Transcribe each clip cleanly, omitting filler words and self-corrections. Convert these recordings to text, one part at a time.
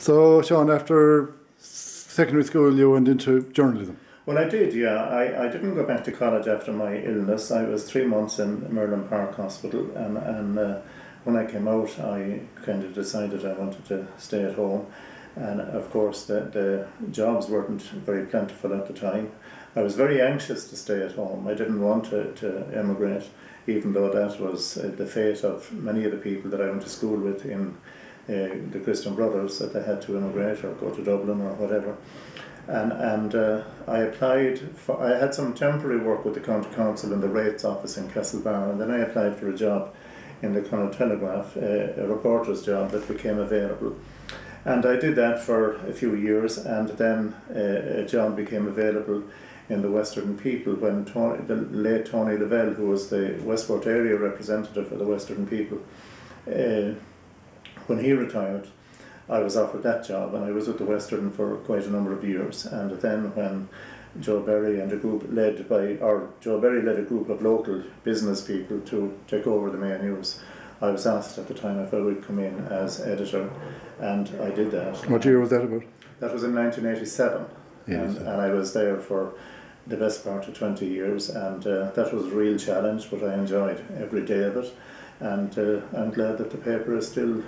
So, Sean, after secondary school, you went into journalism. Well, I did, yeah. I didn't go back to college after my illness. I was 3 months in Merlin Park Hospital, and when I came out, I kind of decided I wanted to stay at home. And of course, the jobs weren't very plentiful at the time. I was very anxious to stay at home. I didn't want to emigrate, even though that was the fate of many of the people that I went to school with in the Christian Brothers, that they had to immigrate or go to Dublin or whatever. And I applied for, I had some temporary work with the County Council in the rates office in Castlebar, and then I applied for a job in the Connaught Telegraph, a reporter's job that became available. And I did that for a few years, and then a job became available in the Western People when the late Tony Lavelle, who was the Westport area representative for the Western People, when he retired, I was offered that job, and I was with the Western for quite a number of years. And then when Joe Berry and Joe Berry led a group of local business people to take over the Mayo News, I was asked at the time if I would come in as editor, and I did that. What year was that about? That was in 1987, and I was there for the best part of 20 years, and that was a real challenge, but I enjoyed every day of it. And I'm glad that the paper is still,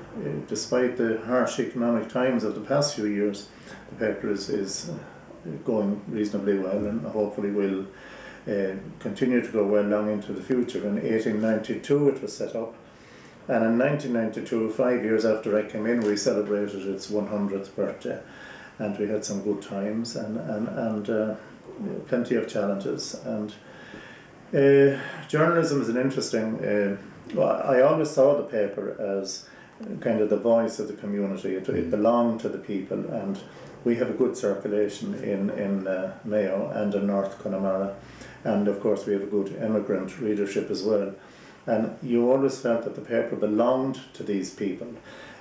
despite the harsh economic times of the past few years, the paper is going reasonably well, and hopefully will continue to go well long into the future. In 1892 it was set up, and in 1992, 5 years after I came in, we celebrated its 100th birthday, and we had some good times and plenty of challenges. And journalism is an interesting. I always saw the paper as kind of the voice of the community. It belonged to the people, and we have a good circulation in Mayo and in North Connemara, and of course we have a good immigrant readership as well. And you always felt that the paper belonged to these people,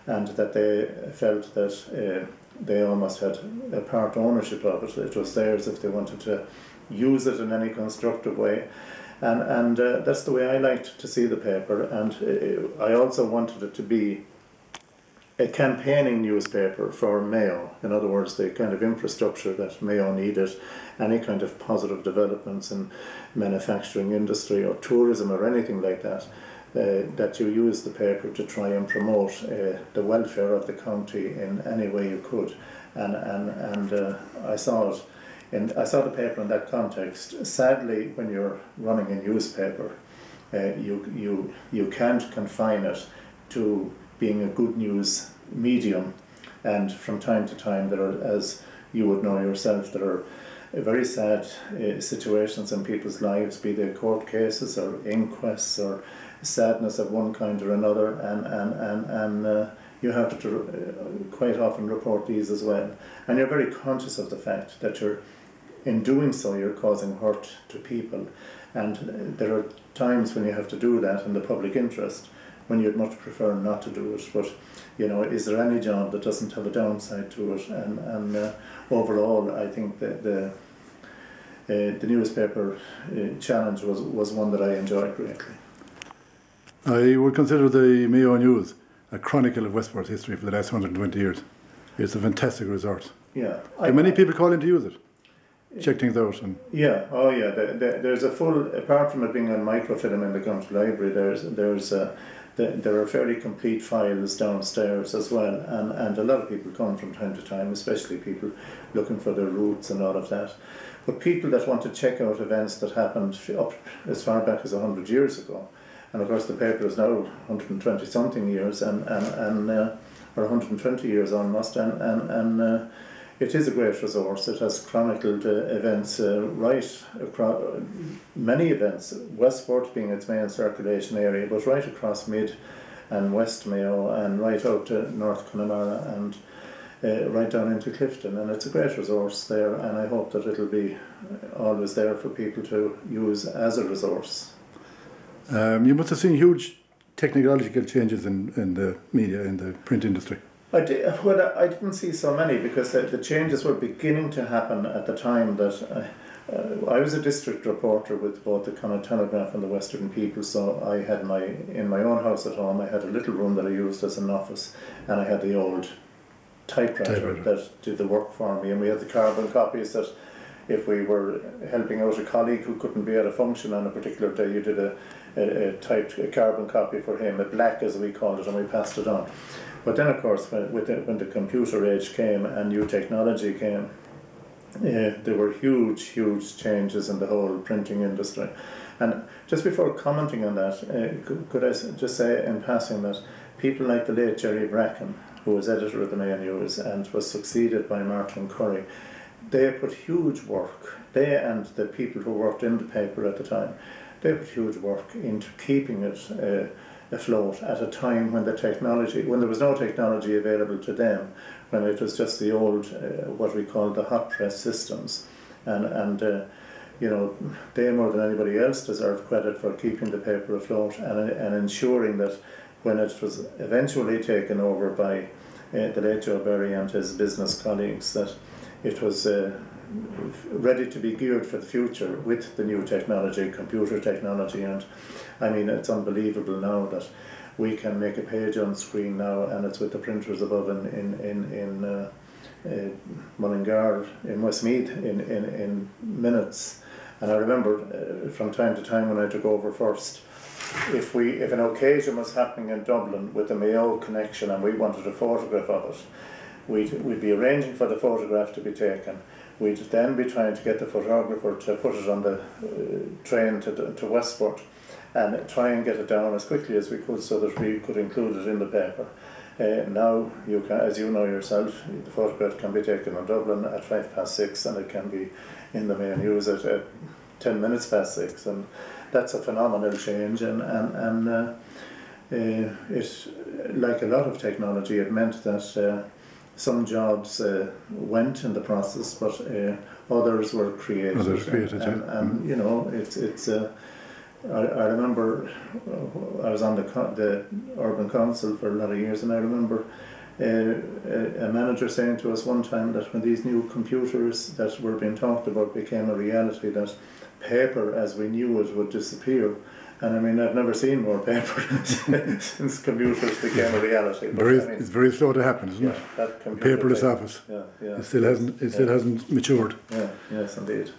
and that they felt that they almost had a part ownership of it. It was theirs if they wanted to use it in any constructive way. And that's the way I liked to see the paper, and I also wanted it to be a campaigning newspaper for Mayo. In other words, the kind of infrastructure that Mayo needed, any kind of positive developments in manufacturing industry or tourism or anything like that, that you use the paper to try and promote the welfare of the county in any way you could. And I saw it. And I saw the paper in that context. Sadly, when you're running a newspaper, you can't confine it to being a good news medium. And from time to time, there are, as you would know yourself, there are very sad situations in people's lives, be they court cases or inquests or sadness of one kind or another, and you have to quite often report these as well. And you're very conscious of the fact that in doing so, you're causing hurt to people. And there are times when you have to do that in the public interest, when you'd much prefer not to do it. But, you know, is there any job that doesn't have a downside to it? And overall, I think that the newspaper challenge was one that I enjoyed greatly. I would consider the Mayo News a chronicle of Westport's history for the last 120 years. It's a fantastic resource. Yeah. Many people call in to use it. Check things out. Yeah, oh yeah. There's a full, apart from it being on microfilm in the County Library, there are fairly complete files downstairs as well, and a lot of people come from time to time, especially people looking for their roots and all of that. But people that want to check out events that happened up as far back as 100 years ago, and of course the paper is now 120 something years, or 120 years almost, and it is a great resource. It has chronicled events right across, many events, Westport being its main circulation area, but right across Mid and West Mayo, and right out to North Connemara, and right down into Clifton. And it's a great resource there, and I hope that it'll be always there for people to use as a resource. You must have seen huge technological changes in the media, in the print industry. I didn't see so many, because the changes were beginning to happen at the time that I was a district reporter with both the Connaught Telegraph and the Western People, so I had in my own house at home, I had a little room that I used as an office, and I had the old typewriter that did the work for me, and we had the carbon copies that if we were helping out a colleague who couldn't be at a function on a particular day, you did a carbon copy for him, a black as we called it, and we passed it on. But then of course when the computer age came and new technology came, there were huge changes in the whole printing industry. And just before commenting on that, could I just say in passing that people like the late Jerry Bracken, who was editor of the Mayo News and was succeeded by Martin Curry, they put huge work, they and the people who worked in the paper at the time, they put huge work into keeping it afloat at a time when there was no technology available to them, when it was just the old, what we call the hot press systems. And you know, they more than anybody else deserve credit for keeping the paper afloat and ensuring that when it was eventually taken over by the late Joe Berry and his business colleagues, that it was ready to be geared for the future with the new technology, computer technology. And I mean, it's unbelievable now that we can make a page on screen now, and it's with the printers above in Mullingar, in Westmeath, in minutes. And I remember from time to time when I took over first, if an occasion was happening in Dublin with the Mayo connection and we wanted a photograph of it, we'd be arranging for the photograph to be taken. We'd then be trying to get the photographer to put it on the train to Westport and try and get it down as quickly as we could so that we could include it in the paper. Now, you can, as you know yourself, the photograph can be taken in Dublin at 6:05 and it can be in the Mayo News at 6:10, and that's a phenomenal change. And it, like a lot of technology, it meant that some jobs went in the process, but others were created. And you know, it's. I remember I was on the Urban Council for a lot of years, and I remember a manager saying to us one time that when these new computers that were being talked about became a reality, that paper as we knew it would disappear. And I mean, I've never seen more paper since computers became a reality. But, it's very slow to happen, isn't it? That paperless office. Yeah. It still hasn't matured. Yeah, yes, indeed.